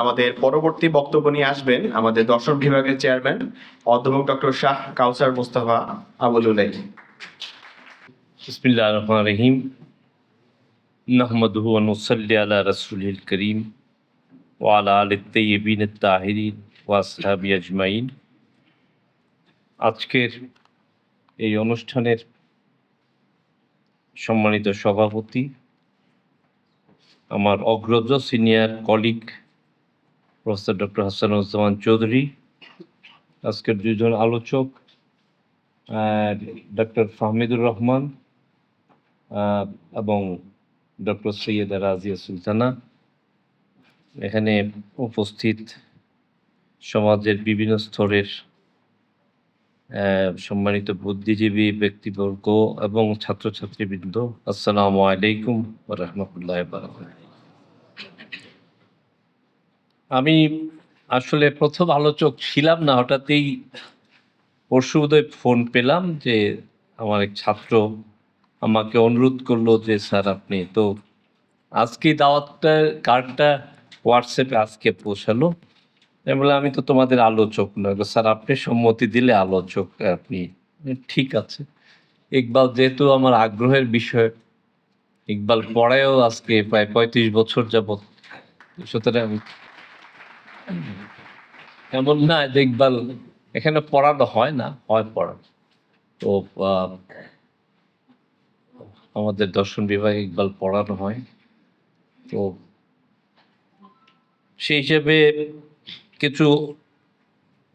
আমাদের পরবর্তী বক্তব্য নিয়ে আসবেন আমাদের দর্শন বিভাগের চেয়ারম্যান অধ্যাপক ডক্টর শাহ কাউসার মোস্তফা আবুলুলাই। বিসমিল্লাহির রহমানির রহিম। নাহমাদুহু ওয়া নুসাল্লি আলা রাসূলিল কারীম ওয়া আলা আলিত তাইয়্যিবিনিত তাহিরিন ওয়া আসহাবিহি আজমাইন। আজকের এই অনুষ্ঠানের সম্মানিত সভাপতি, আমার অগ্রজ senior colleague professor doctor Hasanuzzaman Chowdhury, আজকের দুজন আলোচক ডক্টর ফাহমিদুর রহমান এবং ডক্টর সৈয়দা রাজিয়া সুলতানা, এখানে উপস্থিত সমাজের বিভিন্ন স্তরের সম্মানিত বুদ্ধিজীবী ব্যক্তিবর্গ এবং ছাত্রছাত্রীবৃন্দ, আসসালামু আলাইকুম ওয়া রাহমাতুল্লাহি ওয়া বারাকাতুহু। আমি আসলে প্রথম আলোচক ছিলাম না, হঠাৎই পরশু বোধহয় ফোন পেলাম যে আমার এক ছাত্র আমাকে অনুরোধ করলো যে স্যার আপনি তো আজকে দাওয়াতটার কার্ডটা হোয়াটসঅ্যাপে আজকে পৌঁছালো। আমি বললাম আমি তো তোমাদের আলোচক নয়। স্যার আপনি সম্মতি দিলে আলোচক আপনি। ঠিক আছে। ইকবাল যেহেতু আমার আগ্রহের বিষয়, ইকবাল পড়ায়ও আজকে প্রায় ৩৫ বছর যাবৎ, সুতরাং এমন না যে ইকবাল এখানে পড়ানো হয় না, হয় পড়ানো। তো আমাদের দর্শন বিভাগে ইকবাল পড়ানো হয়। তো সেই হিসেবে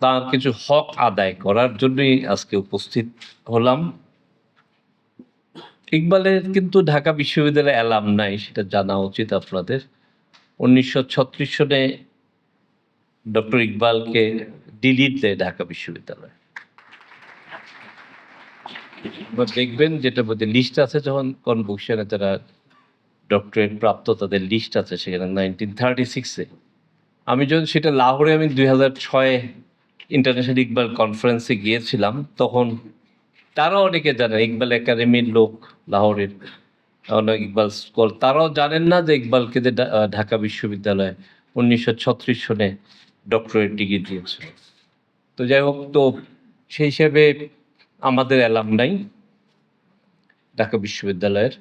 তার কিছু হক আদায় করার জন্যই আজকে উপস্থিত হলাম। ইকবালের কিন্তু ঢাকা বিশ্ববিদ্যালয়ে অ্যালাম নাই, সেটা জানা উচিত আপনাদের। 1936 সনে ডক্টর ইকবালকে ডিলিট দেয় ঢাকা বিশ্ববিদ্যালয়। দেখবেন যেটা বলতে লিস্ট আছে, যখন কনভোকেশনে যারা ডক্টরেট প্রাপ্ত তাদের লিস্ট আছে সেখানে 1936-এ। আমি যখন সেটা লাহোরে, আমি 2006 ইন্টারন্যাশনাল ইকবাল কনফারেন্সে গিয়েছিলাম, তখন তারাও অনেকে জানে, ইকবাল একাডেমির লোক লাহোরের, ইকবাল স্কল, তারাও জানেন না যে ইকবালকে যে ঢাকা বিশ্ববিদ্যালয়ে 1936 সনে ডক্টরেট ডিগ্রি দিয়েছিল। তো যাই হোক, তো সেই হিসেবে আমাদের অ্যালাম নাই ঢাকা বিশ্ববিদ্যালয়ের।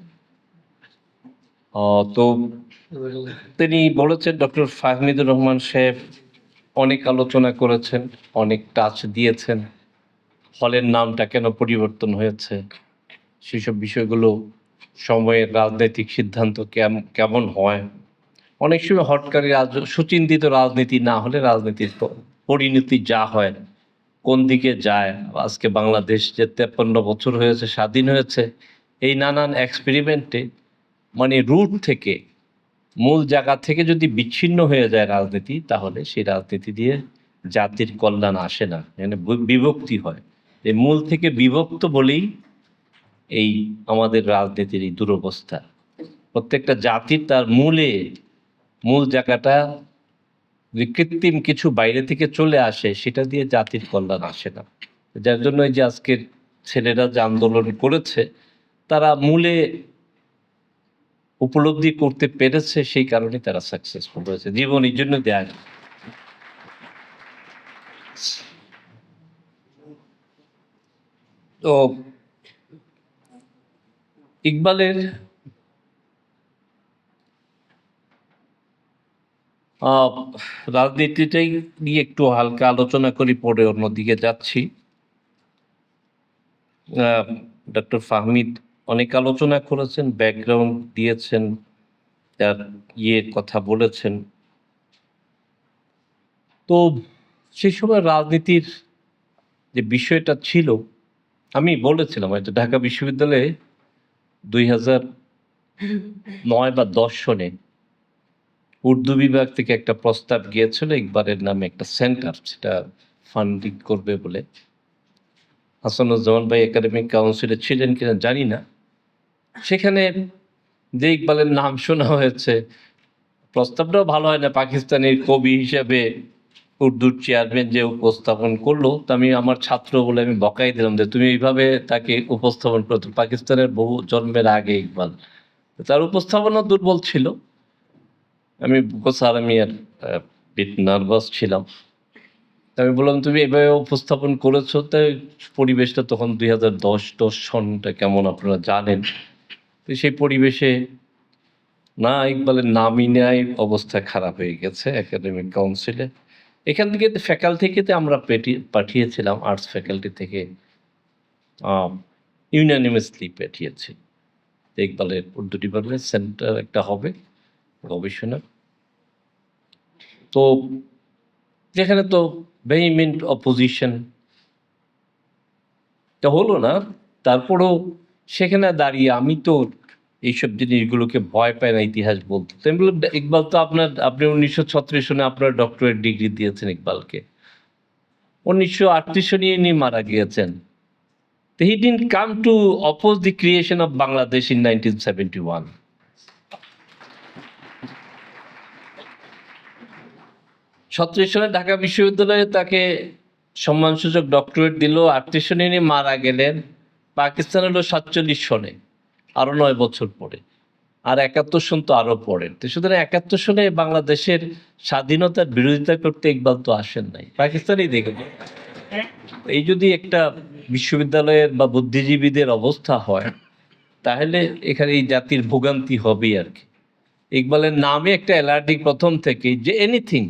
তো তিনি বলেছেন, ডক্টর ফাহমিদুর রহমান সাহেব অনেক আলোচনা করেছেন, অনেক টাচ দিয়েছেন, হলের নামটা কেন পরিবর্তন হয়েছে, সেসব বিষয়গুলো, সময়ের রাজনৈতিক সিদ্ধান্ত কেমন হয়, অনেক সময় হটকারী সুচিন্তিত রাজনীতি না হলে রাজনীতির পরিণতি যা হয়, কোন দিকে যায়। আজকে বাংলাদেশ যে 53 বছর হয়েছে স্বাধীন হয়েছে, এই নানান এক্সপেরিমেন্টে মানে রুট থেকে, মূল জায়গা থেকে যদি বিচ্ছিন্ন হয়ে যায় রাজনীতি, তাহলে সেই রাজনীতি দিয়ে জাতির কল্যাণ আসে না, মানে বিভক্তি হয়। এই মূল থেকে বিভক্ত বলেই এই আমাদের রাজনীতির এই দুরবস্থা। প্রত্যেকটা জাতির তার মূল জায়গাটা যে কৃত্রিম কিছু বাইরে থেকে চলে আসে, সেটা দিয়ে জাতির কল্যাণ আসে না। যার জন্য এই যে আজকের ছেলেরা যে আন্দোলন করেছে, তারা মূলে উপলব্ধি করতে পেরেছে, সেই কারণে তারা সাকসেসফুল হয়েছে। জীবন এই জন্য দেয়া। তো ইকবালের রাজনীতিটাই নিয়ে একটু হালকা আলোচনা করি, পরে অন্যদিকে যাচ্ছি। ডক্টর ফাহমিদ অনেক আলোচনা করেছেন, ব্যাকগ্রাউন্ড দিয়েছেন, তার কথা বলেছেন। তো সেই সময় রাজনীতির যে বিষয়টা ছিল, আমি বলেছিলাম হয়তো ঢাকা বিশ্ববিদ্যালয়ে 2009 বা 10 সনে উর্দু বিভাগ থেকে একটা প্রস্তাব গিয়েছিল ইকবালের নামে একটা সেন্টার, সেটা ফান্ডিং করবে বলে। হাসানুজ্জামান ভাই একাডেমিক কাউন্সিলে ছিলেন কিনা জানি না। সেখানে যে ইকবালের নাম শোনা হয়েছে, প্রস্তাবটাও ভালো হয় না। পাকিস্তানের কবি হিসেবে উর্দুর চেয়ারম্যান যে উপস্থাপন করলো, তা আমি আমার ছাত্র বলে আমি বকাই দিলাম যে তুমি এইভাবে তাকে উপস্থাপন করতো, পাকিস্তানের বহু জন্মের আগে ইকবাল। তার উপস্থাপনা দুর্বল ছিল। আমি স্যার, আমি আর বিট নার্ভাস ছিলাম। আমি বললাম, তুমি এভাবে উপস্থাপন করেছো, তাই পরিবেশটা তখন 2010 সনটা কেমন আপনারা জানেন। তো সেই পরিবেশে না ইকবালের নামই নেয়, অবস্থা খারাপ হয়ে গেছে একাডেমিক কাউন্সিলে। এখান থেকে ফ্যাকাল্টি থেকে আমরা পাঠিয়েছিলাম, আর্টস ফ্যাকাল্টি থেকে ইউনানিমাসলি পাঠিয়েছি। ইকবালের উর্দু ডিপার্টমেন্ট সেন্টার একটা হবে গবেষণা, তো যেখানে তো ভেহিমেন্ট অপোজিশন তা হলো না। তারপরেও সেখানে দাঁড়িয়ে আমি তো এইসব জিনিসগুলোকে ভয় পাই না ইতিহাস বলতে। তো আমি বললাম, ইকবাল তো আপনি 1936 সনে আপনার ডক্টরেট ডিগ্রি দিয়েছেন ইকবালকে, 1938 সনে ইনি মারা গিয়েছেন। He didn't come to oppose the creation of Bangladesh in 1971. সত্রিশ সনে ঢাকা বিশ্ববিদ্যালয়ে তাকে সম্মানসূচক ডক্টরেট দিল, 38 সনে ইনি মারা গেলেন। পাকিস্তান হলো 47 সনে, আরো 9 বছর পরে, আর 71 সন তো আরো পরে। তো সুতরাং 71 সনে বাংলাদেশের স্বাধীনতার বিরোধিতা করতে ইকবাল তো আসেন নাই, পাকিস্তানই দেখেন। এই যদি একটা বিশ্ববিদ্যালয়ের বা বুদ্ধিজীবীদের অবস্থা হয়, তাহলে এখানে এই জাতির ভোগান্তি হবেই আর কি। ইকবালের নামে একটা অ্যালার্জি প্রথম থেকেই, যে এনিথিং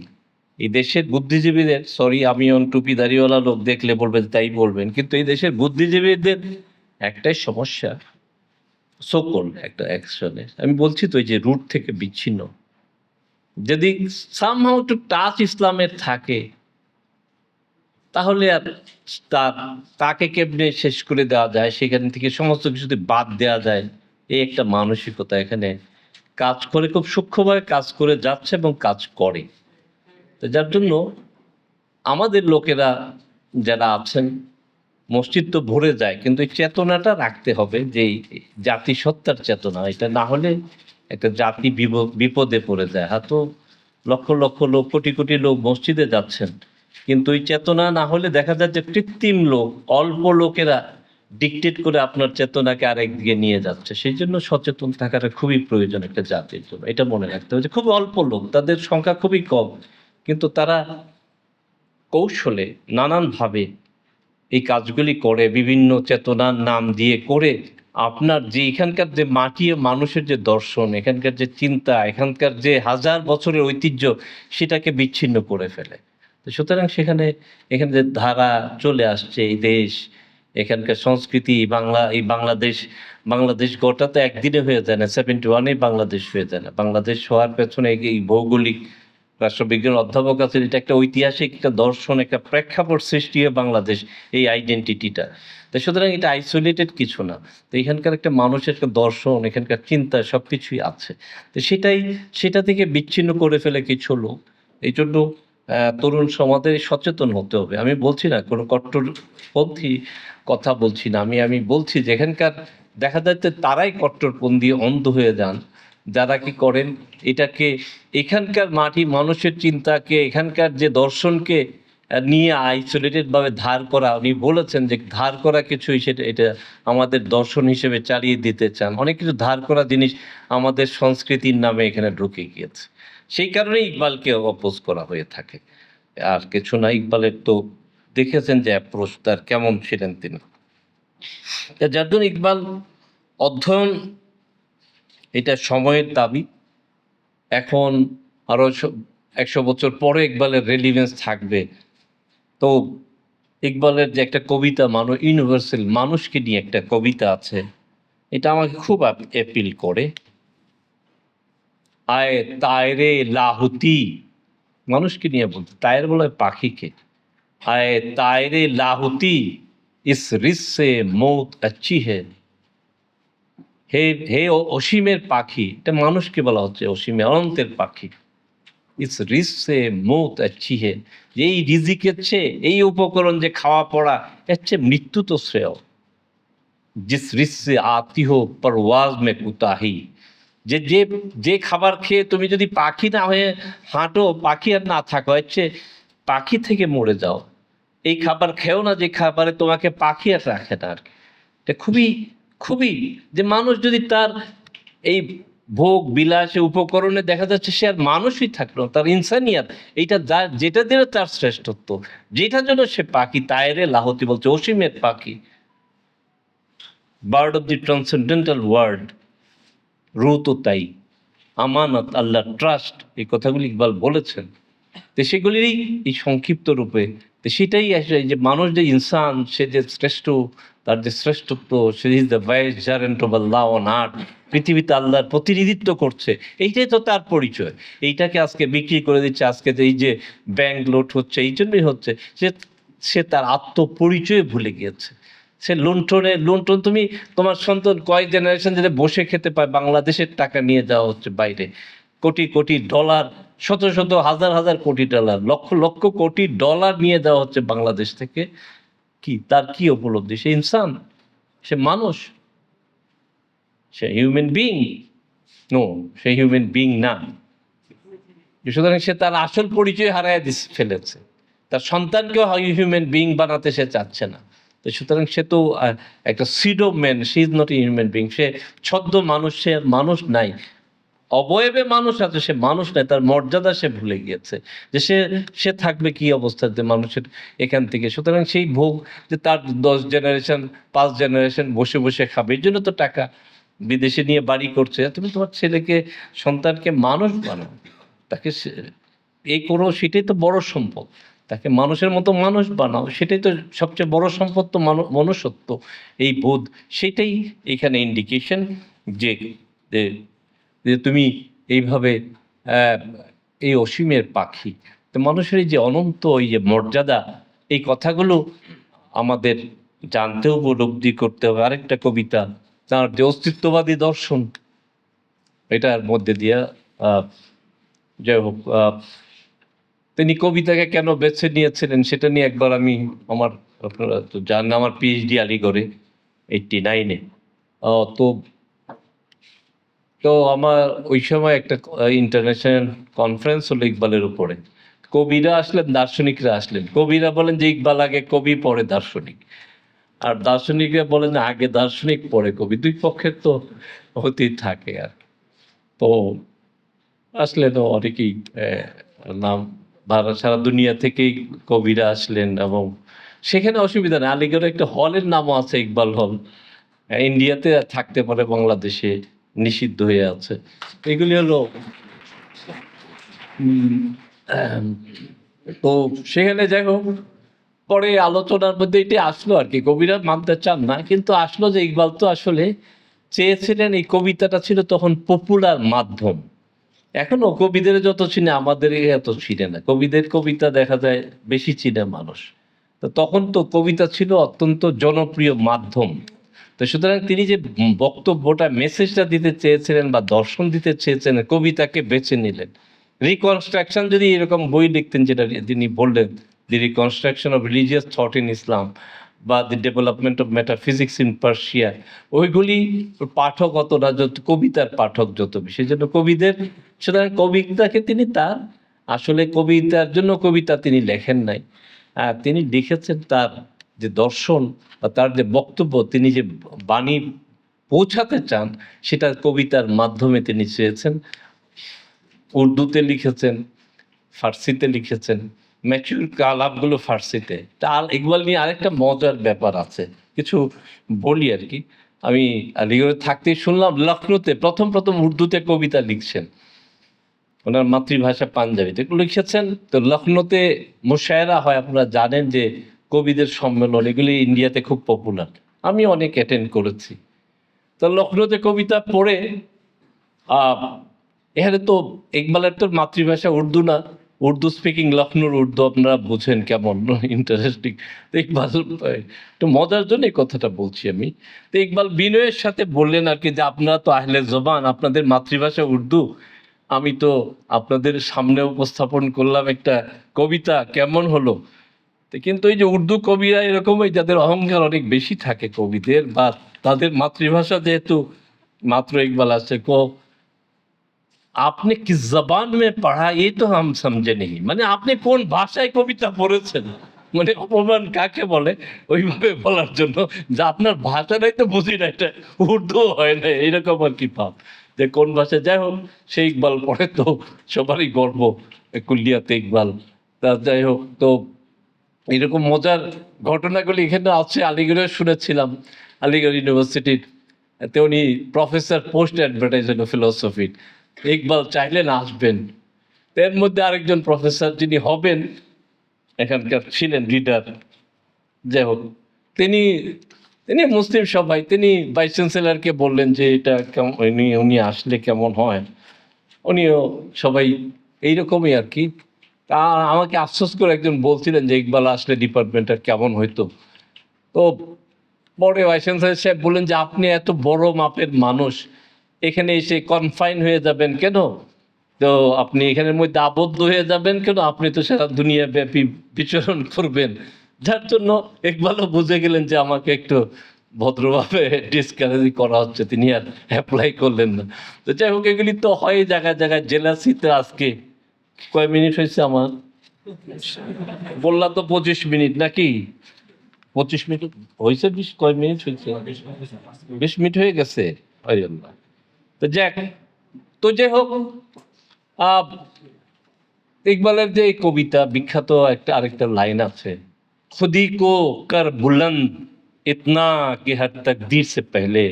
এই দেশের বুদ্ধিজীবীদের, সরি আমি টুপি দাড়িওয়ালা লোক দেখলে বলবেন তাই বলবেন, কিন্তু এই দেশের বুদ্ধিজীবীদের একটাই সমস্যা, সকল একটা অ্যাকশনের, আমি বলছি তো এই যে রুট থেকে বিচ্ছিন্ন, যদি সামহাউ একটু টাচ ইসলামের থাকে, তাহলে আর তাকে কেমনে শেষ করে দেওয়া যায়, সেখান থেকে সমস্ত কিছুতে বাদ দেওয়া যায়, এই একটা মানসিকতা এখানে কাজ করে, খুব সূক্ষ্মভাবে কাজ করে যাচ্ছে এবং কাজ করে। তো যার জন্য আমাদের লোকেরা যারা আছেন, মসজিদ তো ভরে যায়, কিন্তু এই চেতনাটা রাখতে হবে, যে জাতিসত্তার চেতনা, এটা না হলে একটা জাতি বিপদে পড়ে যায়। হয়তো লক্ষ লক্ষ লোক, কোটি কোটি লোক মসজিদে যাচ্ছেন, কিন্তু ওই চেতনা না হলে দেখা যায় যে কৃত্রিম লোক, অল্প লোকেরা ডিকটেট করে আপনার চেতনাকে আরেকদিকে নিয়ে যাচ্ছে। সেই জন্য সচেতন থাকাটা খুবই প্রয়োজন একটা জাতির জন্য। এটা মনে রাখতে হবে যে খুব অল্প লোক, তাদের সংখ্যা খুবই কম, কিন্তু তারা কৌশলে নানানভাবে এই কাজগুলি করে, বিভিন্ন চেতনার নাম দিয়ে করে আপনার যে এখানকার যে মাটি মানুষের যে দর্শন, এখানকার যে চিন্তা, এখানকার যে হাজার বছরের ঐতিহ্য, সেটাকে বিচ্ছিন্ন করে ফেলে। তো সুতরাং এখানে যে ধারা চলে আসছে, এই দেশ, এখানকার সংস্কৃতি, এই বাংলাদেশ গোটা তো একদিনে হয়ে যায় না, 71-এ বাংলাদেশ হয়ে যায় না। বাংলাদেশ হওয়ার পেছনে এই ভৌগোলিক রাষ্ট্রবিজ্ঞান অধ্যাপক আছেন, এটা একটা ঐতিহাসিক একটা দর্শন, একটা প্রেক্ষাপট সৃষ্টি হয় বাংলাদেশ, এই আইডেন্টিটিটা। তো সুতরাং এটা আইসোলেটেড কিছু না। তো এখানকার একটা মানুষের একটা দর্শন, এখানকার চিন্তা, সব কিছুই আছে। তো সেটা থেকে বিচ্ছিন্ন করে ফেলে কিছু লোক। এই জন্য তরুণ সমাজের সচেতন হতে হবে। আমি বলছি না কোনো কট্টরপন্থী কথা বলছি না, আমি বলছি যে এখানকার দেখা যাচ্ছে তারাই কট্টরপন্থী অন্ধ হয়ে যান, যারা কি করেন এটাকে, এখানকার মাটি মানুষের চিন্তাকে, এখানকার যে দর্শনকে নিয়ে আইসোলেটেডভাবে ধার করা, উনি বলেছেন যে ধার করা কিছুই, এটা আমাদের দর্শন হিসেবে চালিয়ে দিতে চান। অনেক কিছু ধার করা জিনিস আমাদের সংস্কৃতির নামে এখানে ঢুকে গিয়েছে, সেই কারণে ইকবালকে অপোজ করা হয়ে থাকে, আর কিছু না। ইকবালের তো দেখেছেন যে অ্যাপ্রোচ তার কেমন ছিলেন তিনি। যার জন্য ইকবাল অধ্যয়ন, এটা সময়ের দাবি। এখন আরো 100 বছর পরে ইকবালের রেলিভেন্স থাকবে। তো ইকবালের যে একটা কবিতা, ইউনিভার্সাল মানুষকে নিয়ে একটা কবিতা আছে, এটা আমাকে খুব অ্যাপিল করে। আয় তায়রে লাহুতি, মানুষকে নিয়ে বলতে, তায়ের বলে পাখিকে, আয় তায়রে লাহুতি ইস রিসে মৌত আচ্ছি হে, হে অসীমের পাখি, এটা মানুষকে বলা হচ্ছে, অসীমের অনন্তের পাখি। ইস রিসে মৌত আচ্ছি হে, যে এই রিজিকের চেয়ে, এই উপকরণ যে খাওয়া পড়া, এর চেয়ে মৃত্যু তো শ্রেয়। জিস রিসে আতি হো পরওয়াজ মে কুতাহি, যে খাবার খেয়ে তুমি যদি পাখি না হয়ে হাঁটো, পাখি আর না থাকো, এর চেয়ে পাখি থেকে মরে যাও। এই খাবার খেও না যে খাবারে তোমাকে পাখি আর রাখে না আর কি। এটা খুবই খুবই, যে মানুষ যদি তার এই ভোগ বিলাসে উপকরণে দেখা যাচ্ছে সে আর মানুষই থাকলো না, তার ইনসানিয়াত এইটা যেটা দিয়ে তার শ্রেষ্ঠত্ব, যেটার জন্য সে পাখি, তাইরে লাহতি বলছে, অসীমের পাখি, bird of the transcendental world, রু তো তাই, আমানত, আল্লাহ, ট্রাস্ট, এই কথাগুলি ইকবাল বলেছেন। তো সেগুলিরই এই সংক্ষিপ্ত রূপে, তো সেটাই আসলে যে মানুষ যে ইনসান, সে যে শ্রেষ্ঠ, তার যে শ্রেষ্ঠত্ব, সে is the vicegerent of Allah on earth, পৃথিবীতে আল্লাহর প্রতিনিধিত্ব করছে, এইটাই তো তার পরিচয়। এইটাকে আজকে বিক্রি করে দিচ্ছে, আজকে যে এই যে ব্যাংক লোট হচ্ছে, এই জন্যই হচ্ছে সে তার আত্মপরিচয় ভুলে গিয়েছে। সে লুণ্ঠন, তুমি তোমার সন্তান কয়েক জেনারেশন যেটা বসে খেতে পায়, বাংলাদেশের টাকা নিয়ে যাওয়া হচ্ছে বাইরে, কোটি কোটি ডলার, শত শত হাজার হাজার কোটি ডলার, লক্ষ লক্ষ কোটি ডলার নিয়ে দেওয়া হচ্ছে বাংলাদেশ থেকে। কি তার কি উপলব্ধি? সে ইনসান, সে মানুষ, সে হিউম্যান বিইং? নো, সে হিউম্যান বিইং না। সুতরাং সে তার আসল পরিচয় হারায় ফেলেছে, তার সন্তানকেও হিউম্যান বিইং বানাতে সে চাচ্ছে না। তো সুতরাং সে তো একটা pseudo man, she is not a human being, সে ছদ্ম মানুষ, সে আর মানুষ নাই। অবয়বে মানুষ আছে, সে মানুষ নাই, তার মর্যাদা সে ভুলে গিয়েছে, যে সে থাকবে কি অবস্থাতে মানুষের এখান থেকে। সুতরাং সেই ভোগ যে তার 10 জেনারেশন 5 জেনারেশন বসে বসে খাবে, এর জন্য তো টাকা বিদেশে নিয়ে বাড়ি করছে। তুমি তোমার ছেলেকে, সন্তানকে মানুষ বানাও, তাকে এই করো, সেটাই তো বড় সম্পদ। তাকে মানুষের মতো মানুষ বানাও, সেটাই তো সবচেয়ে বড় সম্পদ। তো মনুষ্যত্ব, এই বোধ, সেটাই এখানে ইন্ডিকেশন যে যে তুমি এইভাবে এই অসীমের পাখি। তো মানুষের এই যে অনন্ত, এই যে মর্যাদা, এই কথাগুলো আমাদের জানতে হবে, উপলব্ধি করতে হবে। আরেকটা কবিতা, তার যে অস্তিত্ববাদী দর্শন, এটার মধ্যে দিয়ে যাই হোক, তিনি কবিতাকে কেন বেছে নিয়েছিলেন সেটা নিয়ে একবার আমি আপনারা তো জানেন, আমার পিএইচডি আলিগড়ে 89-এ। তো তো আমার ওই সময় একটা ইন্টারন্যাশনাল কনফারেন্স হলো ইকবালের উপরে। কবিরা আসলেন, দার্শনিকরা আসলেন। কবিরা বলেন যে ইকবাল আগে কবি, পরে দার্শনিক, আর দার্শনিকরা বলেন যে আগে দার্শনিক পরে কবি। দুই পক্ষের তো হতেই থাকে আর। তো আসলেন অনেকেই, নাম সারা দুনিয়া থেকেই কবিরা আসলেন, এবং সেখানে অসুবিধা নেই। আলিগড়ে একটা হলের নামও আছে, ইকবাল হল। ইন্ডিয়াতে থাকতে পারে, বাংলাদেশে নিষিদ্ধ হয়ে আছে। এগুলি হলো তো সেখানে যাই হোক, পরে আলোচনার মধ্যে এটি আসলো আর কি, কবিরা মানতে চান না, কিন্তু আসলো যে ইকবাল তো আসলে চেয়েছিলেন, এই কবিতাটা ছিল তখন পপুলার মাধ্যম। এখনো কবিদের যত চিনে, আমাদের এত চিনে না। কবিদের কবিতা দেখা যায় বেশি চিনে মানুষ। তো তখন তো কবিতা ছিল অত্যন্ত জনপ্রিয় মাধ্যম। তো সুতরাং তিনি যে বক্তব্যটা, মেসেজটা দিতে চেয়েছিলেন বা দর্শন দিতে চেয়েছিলেন, কবিতাকে বেছে নিলেন। রিকনস্ট্রাকশন যদি এরকম বই লিখতেন, যেটা তিনি বললেন, the reconstruction of religious thought in Islam বা the development of metaphysics in Persia, ওইগুলি পাঠক অতটা, যত কবিতার পাঠক যত বেশি, সেই জন্য কবিদের। সুতরাং কবিতাকে তিনি তার আসলে কবিতার জন্য কবিতা তিনি লেখেন নাই, তিনি লিখেছেন তার যে দর্শন বা তার যে বক্তব্য, তিনি যে বাণী পৌঁছাতে চান, সেটা কবিতার মাধ্যমে তিনি চেয়েছেন। উর্দুতে লিখেছেন, ফার্সিতে লিখেছেন, ম্যাচুর কালামগুলো ফার্সিতে। তা ইকবাল নিয়ে আরেকটা মজার ব্যাপার আছে, কিছু বলি আর কি। আমি আলিগড়ে থাকতেই শুনলাম, লখনৌতে প্রথম উর্দুতে কবিতা লিখছেন, ওনার মাতৃভাষা পাঞ্জাবিতে লিখেছেন। তো লখনৌতে মুশায়রা হয়, আপনারা জানেন যে কবিদের সম্মেলন, এগুলি ইন্ডিয়াতে খুব পপুলার, আমি অনেক অ্যাটেন্ড করেছি। তো লখনৌতে কবিতা পড়ে, এখানে তো ইকবালের তো মাতৃভাষা উর্দু না, উর্দু স্পিকিং লখনৌর উর্দু আপনারা বুঝেন কেমন ইন্টারেস্টিং। তো ইকবাল, একটু মজার জন্য এই কথাটা বলছি আমি। তো ইকবাল বিনয়ের সাথে বললেন আর কি, যে আপনারা তো আহলে জবান, আপনাদের মাতৃভাষা উর্দু, আমি তো আপনাদের সামনে উপস্থাপন করলাম একটা কবিতা, কেমন হলো? কিন্তু এই যে উর্দু কবিরা এরকমই, যাদের অহংকার অনেক বেশি থাকে কবিদের, বা তাদের মাতৃভাষা যেহেতু, মাত্র ইকবাল আছে, আপনি কি জবান মে পড়া, এই তো হাম সমঝে নেই, মানে আপনি কোন ভাষায় কবিতা পড়েছেন, মানে অপমান কাকে বলে, ওইভাবে বলার জন্য যে আপনার ভাষাটাই তো বুঝি না, এটা উর্দু হয় না, এইরকম আর কি ভাব। যে কোন ভাষায়, যাই হোক সে ইকবাল পড়ে তো সবারই গর্ব কুলিয়াতে ইকবাল। তা যাই হোক, তো এরকম মজার ঘটনাগুলি এখানে আছে। আলিগড়ে শুনেছিলাম, আলিগড় ইউনিভার্সিটির তে উনি professor post advertisement of philosophy, Iqbal চাইলেন আসবেন। এর মধ্যে আরেকজন প্রফেসর যিনি হবেন এখানকার ছিলেন লিডার, যাই হোক তিনি তিনি মুসলিম সবাই, তিনি ভাইস চ্যান্সেলরকে বললেন যে এটা কেমন, উনি আসলে কেমন হয়। উনিও সবাই এইরকমই আর কি। তা আমাকে আফসোস করে একজন বলছিলেন যে ইকবাল আসলে ডিপার্টমেন্টটা কেমন হইতো। তো পরে ভাইস চ্যান্সেলর সাহেব বললেন যে আপনি এত বড় মাপের মানুষ, এখানে এসে কনফাইন হয়ে যাবেন কেন? তো আপনি এখানের মধ্যে আবদ্ধ হয়ে যাবেন কেন? আপনি তো সারা দুনিয়া ব্যাপী বিচরণ করবেন। যার জন্য ইকবালও বুঝে গেলেন যে আমাকে একটু ভদ্রভাবে ডিসকারেজ করা হচ্ছে, তিনি আর অ্যাপ্লাই করলেন না। তো যাই হোক, এগুলি তো হয় জায়গায় জায়গায়। জেলাসিতে আজকে কয় মিনিট হয়েছে আমার? বললাম তো 25 মিনিট নাকি? 25 মিনিট হয়েছে? 20 কয় মিনিট হয়েছে? 20 মিনিট হয়ে গেছে। আরে আল্লাহ। তো যাক, তো যাই হোক, ইকবালের যে এই কবিতা বিখ্যাত আরেকটা লাইন আছে, খুদি কো কর বুলন্দ ইতনা कि हर तकदीर से पहले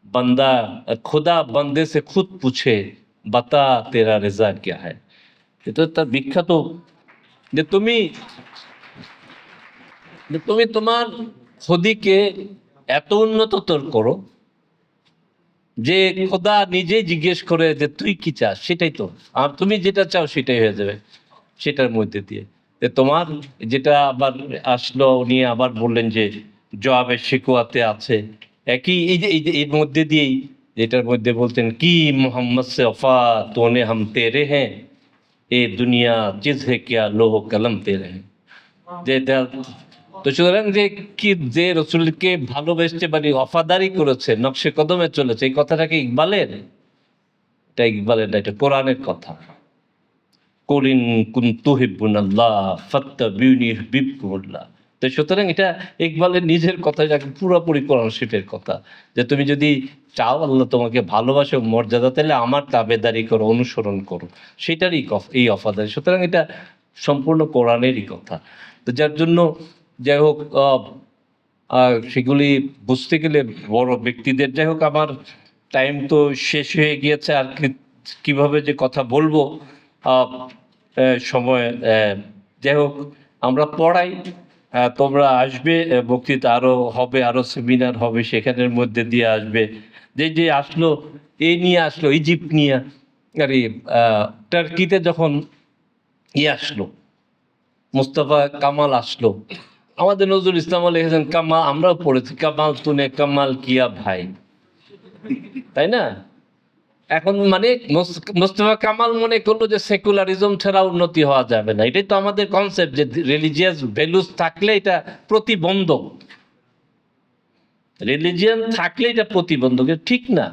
बंदा खुदा बंदे से खुद पूछे बता तेरा रिजा क्या है। এটা তার বিখ্যাত যে তুমি তোমার খুদিকে এত উন্নততর করো যে খোদা নিজেই জিজ্ঞেস করে যে তুই কি চাস, সেটাই তো, আর তুমি যেটা চাও সেটাই হয়ে যাবে সেটার মধ্যে দিয়ে। যে তোমার যেটা আবার আসলো, উনি আবার বললেন যে জবাবের শিকোয়াতে আছে একই, এই যে এর মধ্যে দিয়েই, যেটার মধ্যে বলতেন কি মোহাম্মদ সে ওফা তোনে হাম তেরে হ্যাঁ, এ দুনিয়া চিজ হে কিয়া লোহ কলম তেরে হ্যাঁ। যে তো সুতরাং যে কি, যে রসুলকে ভালোবেসে মানে ওফাদারি করেছে, নকশে কদমে চলেছে, এই কথাটাকে ইকবালের, এটা ইকবালের না, এটা কোরআনের কথা। কুলিন কুনতু হিব্বুনাল্লাহ ফাত্তাবিউনি ইউহিব্বুকুমুল্লাহ। তো সুতরাং এটা ইকবালের নিজের কথা, এটা পুরোপুরি কোরআন শরীফের কথা, যে তুমি যদি চাও আল্লাহ তোমাকে ভালোবাসে মর্যাদা, তাহলে আমার তাবেদারি করো, অনুসরণ করো, সেটারই এই ওফাদারি। সুতরাং এটা সম্পূর্ণ কোরআনেরই কথা। তো যার জন্য যাই হোক, সেগুলি বুঝতে গেলে বড় ব্যক্তিদের, যাই হোক আমার টাইম তো শেষ হয়ে গিয়েছে, আর কিভাবে যে কথা বলবো সময়, যাই হোক আমরা পড়াই, তোমরা আসবে, বক্তৃতা আরও হবে, আরও সেমিনার হবে, সেখানের মধ্যে দিয়ে আসবে। যে আসলো, এই নিয়ে আসলো ইজিপ্ট নিয়ে, আর টার্কিতে যখন আসলো মুস্তাফা কামাল আসলো, আমাদের নজরুল ইসলাম লিখেছেন কামাল, আমরাও পড়েছি কামাল তুনে কামাল কিয়া ভাই, তাই না? এখন মানে মুস্তাফা কামাল মনে করলো যে সেকুলারিজম ছাড়া উন্নতি হওয়া যাবে না। এটাই তো আমাদের কনসেপ্ট, যে রিলিজিয়াস ভ্যালুস থাকলে এটা প্রতিবন্ধক, রিলিজিয়ান থাকলে এটা প্রতিবন্ধক। ঠিক না,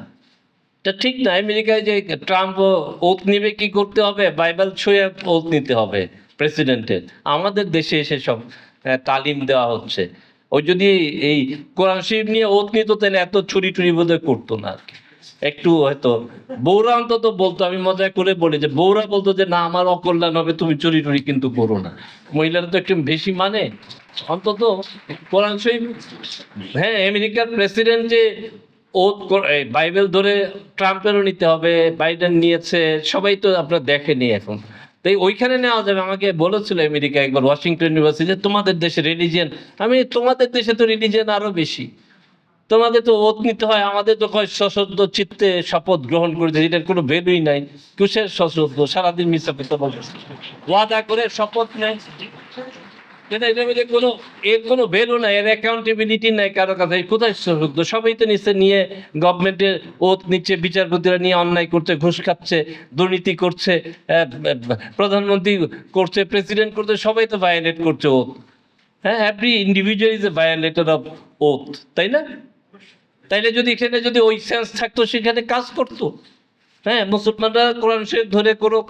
এটা ঠিক না। আমেরিকায় যে ট্রাম্প ওথ নিবে, কি করতে হবে? বাইবেল ছুঁয়ে ওথ নিতে হবে প্রেসিডেন্টের। আমাদের দেশে এসে সব তালিম দেওয়া হচ্ছে। ওই যদি এই কোরআন শরীফ নিয়ে ওথ নিত, তাহলে এত ছুরি টুরি বোধহয় করতো না আর কি। একটু হয়তো বউরা অন্তত বলতো, আমি মজা করে বলি যে বউরা বলতো যে না, আমার অকল্যাণ হবে, তুমি চুরি টুরি কিন্তু করো না। মহিলারা তো একটু বেশি মানে, অন্তত কোরআন শরীফ। হ্যাঁ, আমেরিকার প্রেসিডেন্ট যে ওথ বাইবেল ধরে ট্রাম্পেরও নিতে হবে, বাইডেন নিয়েছে, সবাই তো আপনার দেখেনি এখন। তাই ওইখানে নেওয়া যাবে। আমাকে বলেছিল আমেরিকা একবার, ওয়াশিংটন ইউনিভার্সিটি, যে তোমাদের দেশে রিলিজিয়ান, আমি তোমাদের দেশে তো রিলিজিয়ান আরো বেশি, তোমাদের তো ওথ নিতে হয়, আমাদের তো সশ্রদ্ধ চিত্তে শপথ গ্রহণ করেছে, এটার কোনো ভ্যালুই নাই। কিসের সশ্রদ্ধ? সারাদিন মিথ্যা কথা বলছে, ওয়াদা করে শপথ নেয়, এর কোনো ভ্যালু নাই, এর অ্যাকাউন্টেবিলিটি নাই কারো কাছে। কোথায় সশ্রদ্ধ? সবাই তো নিচে নিয়ে গভর্নমেন্টের ওথ নিচ্ছে, বিচারপতিরা নিয়ে অন্যায় করছে, ঘুষ খাচ্ছে, দুর্নীতি করছে, প্রধানমন্ত্রী করছে, প্রেসিডেন্ট করছে, সবাই তো ভায়োলেট করছে ওথ। হ্যাঁ, every individual is a violator of oath, তাই না? তাইলে যদি এখানে যদি ওই সেন্স থাকতো, সেখানে কাজ করতো। হ্যাঁ, মুসলমানরা কোরআন শরীফ ধরে করুক,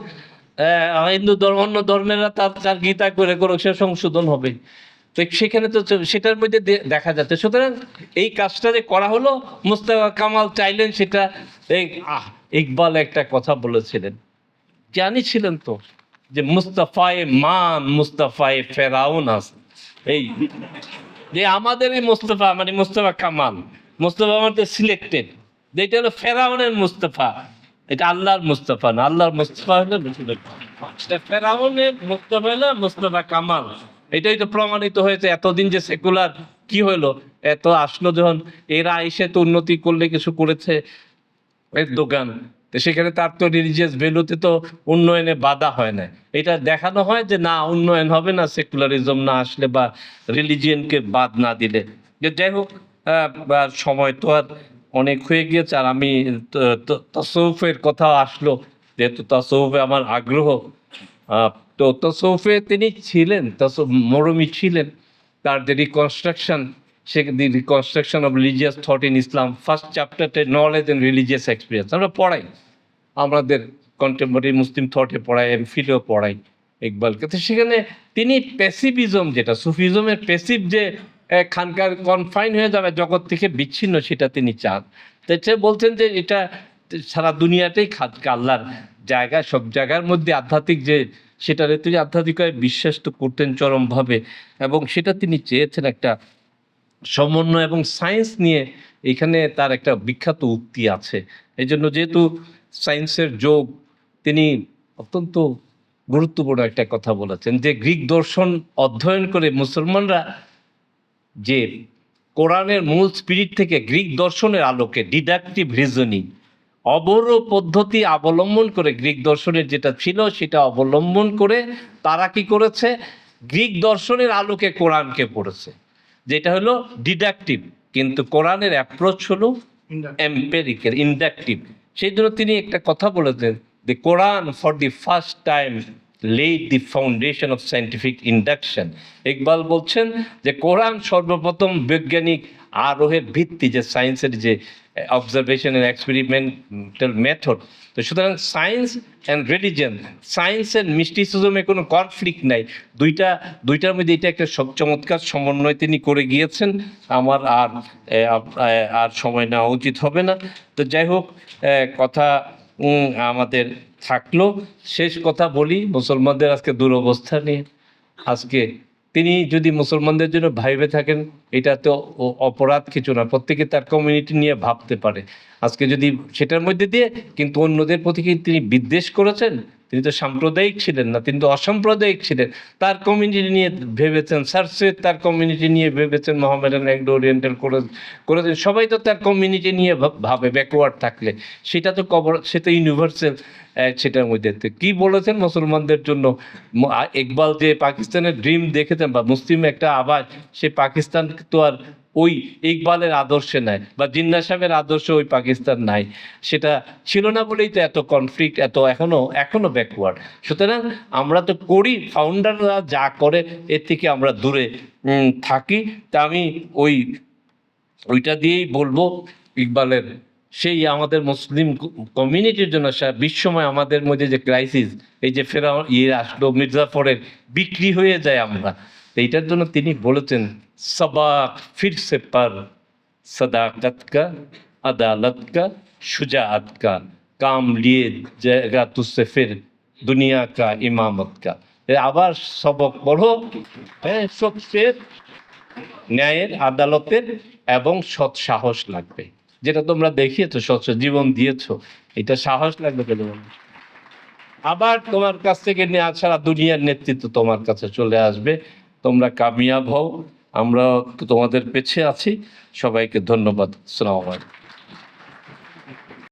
হিন্দু ধর্ম, অন্য ধর্মেরা তার গীতা করে করুক, সে সংশোধন হবে। তো সেখানে তো সেটার মধ্যে দেখা যাচ্ছে। সুতরাং এই কাজটা যে করা হলো, মুস্তাফা কামাল চাইলেন সেটা, এই ইকবাল একটা কথা বলেছিলেন, জানিছিলেন তো যে মুস্তাফায়ে মান মুস্তাফায়ে ফেরাউন আছে, এই যে আমাদের এই মুস্তাফা মানে মুস্তাফা কামাল, মুস্তাফা আমাদের সিলেক্টেড, যেটা হলো ফেরাউনের মুস্তাফা, এটা আল্লাহর মুস্তাফা না, আল্লাহর মুস্তাফা হলো ফেরাউনের মুস্তাফা হলো মুস্তাফা কামাল। এটাই তো প্রমাণিত হয়েছে। এতদিন যে সেকুলার কি হলো, এত আসলো যখন, এরা এসে তো উন্নতি করলে কিছু করেছে এর দোকান, তো সেখানে তার তো রিলিজিয়াস ভ্যালুতে তো উন্নয়নে বাধা হয় না। এটা দেখানো হয় যে না, উন্নয়ন হবে না সেকুলারিজম না আসলে বা রিলিজিয়নকে বাদ না দিলে। যে যাই হোক, আর সময় তো আর অনেক হয়ে গিয়েছে, আর আমি তাসাউফের কথা আসলো, যেহেতু তাসাউফে আমার আগ্রহ, তো তাসাউফে তিনি ছিলেন, মরমি ছিলেন। তার যে reconstruction, the reconstruction of religious thought in Islam, first চ্যাপ্টারতে নলেজ অ্যান্ড রিলিজিয়াস এক্সপিরিয়েন্স আমরা পড়াই, আমাদের কন্টেম্পোরারি মুসলিম থটে পড়াই, এমফিলেও পড়াই ইকবালকে। তো সেখানে তিনি প্যাসিভিজম, যেটা সুফিজমের প্যাসিভ, যে খানকার কনফাইন হয়ে যাবে, জগৎ থেকে বিচ্ছিন্ন, সেটা তিনি চান। তো সে বলছেন যে এটা সারা দুনিয়াতেই খানকা আল্লাহর জায়গা, সব জায়গার মধ্যে আধ্যাত্মিক যে সেটারে তিনি আধ্যাত্মিকভাবে বিশ্বাস তো করতেন চরমভাবে, এবং সেটা তিনি চেয়েছেন একটা সমন্বয় এবং সায়েন্স নিয়ে। এখানে তার একটা বিখ্যাত উক্তি আছে, এই জন্য যেহেতু সায়েন্সের যোগ, তিনি অত্যন্ত গুরুত্বপূর্ণ একটা কথা বলেছেন যে গ্রিক দর্শন অধ্যয়ন করে মুসলমানরা যে কোরআনের মূল স্পিরিট থেকে গ্রিক দর্শনের আলোকে ডিডাকটিভ রিজনিং, অবরো পদ্ধতি অবলম্বন করে, গ্রিক দর্শনের যেটা ছিল সেটা অবলম্বন করে তারা কি করেছে, গ্রিক দর্শনের আলোকে কোরআনকে পড়েছে, যেটা হলো ডিডাকটিভ। কিন্তু কোরআনের অ্যাপ্রোচ হলো এম্পেরিক্যাল, ইন্ডাকটিভ। সেই জন্য তিনি একটা কথা বলেছেন, the Quran for the first time laid the foundation of scientific induction. Iqbal বলছেন যে কোরআন সর্বপ্রথম বৈজ্ঞানিক আরোহের ভিত্তি, যে সায়েন্সের যে অবজারভেশন অ্যান্ড এক্সপেরিমেন্টাল মেথড। তো সুতরাং science and religion, science and মিস্টিসিজমে কোনো কনফ্লিক্ট নাই, দুইটার মধ্যে এটা একটা চমৎকার সমন্বয় তিনি করে গিয়েছেন। আমার আর সময় নেওয়া উচিত হবে না। তো যাই হোক, কথা আমাদের থাকলো, শেষ কথা বলি মুসলমানদের আজকে দুরবস্থা নিয়ে। আজকে তিনি যদি মুসলমানদের জন্য ভাইবে থাকেন, এটা তো অপরাধ কিছু না, প্রত্যেকে তার কমিউনিটি নিয়ে ভাবতে পারে। আজকে যদি সেটার মধ্যে দিয়ে কিন্তু অন্যদের প্রতি কি তিনি বিদ্বেষ করেছেন? তিনি তো সাম্প্রদায়িক ছিলেন না, তিনি তো অসাম্প্রদায়িক ছিলেন। তার কমিউনিটি নিয়ে ভেবেছেন, স্যার সৈয়দ তার কমিউনিটি নিয়ে ভেবেছেন, মোহামেডান অ্যাংলো ওরিয়েন্টাল করেছেন, সবাই তো তার কমিউনিটি নিয়ে ভাবে। ব্যাকওয়ার্ড থাকলে সেটা তো সে তো ইউনিভার্সাল। সেটার মধ্যে কি বলেছেন মুসলমানদের জন্য, ইকবাল যে পাকিস্তানের ড্রিম দেখেছেন বা মুসলিম একটা আবাস, সে পাকিস্তান তো আর ওই ইকবালের আদর্শে নাই, বা জিন্না সাহেবের আদর্শে ওই পাকিস্তান নাই। সেটা ছিল না বলেই তো এত কনফ্লিক্ট, এত এখনো ব্যাকওয়ার্ড। সুতরাং আমরা তো করি, ফাউন্ডাররা যা করে এর থেকে আমরা দূরে থাকি। তা আমি ওইটা দিয়েই বলবো, ইকবালের সেই আমাদের মুসলিম কমিউনিটির জন্য বিশ্বময় আমাদের মধ্যে যে ক্রাইসিস, এই যে ফেরাউন আসলো, মির্জাফরের বিক্রি হয়ে যায় আমরা, তো এইটার জন্য তিনি বলেছেন, সবাক ফির সে পর সদাকত কা, আদালত কা, শুজাআত কা, কাম লিয়ে জায়গা তুসে ফির দুনিয়া কা ইমামত কা। আবার সবক পড়ো, সবচেয়ে ন্যায়ের, আদালতের এবং সৎ সাহস লাগবে, যেটা তোমরা দেখিয়েছো, সৎ জীবন দিয়েছো, এটা সাহস লাগবে কেন? আবার তোমার কাছ থেকে সারা দুনিয়ার নেতৃত্ব তোমার কাছে চলে আসবে, তোমরা কামিয়াব হও। আমরা তো তোমাদের পেছে আছি। সবাইকে ধন্যবাদ। আসসালামু আলাইকুম।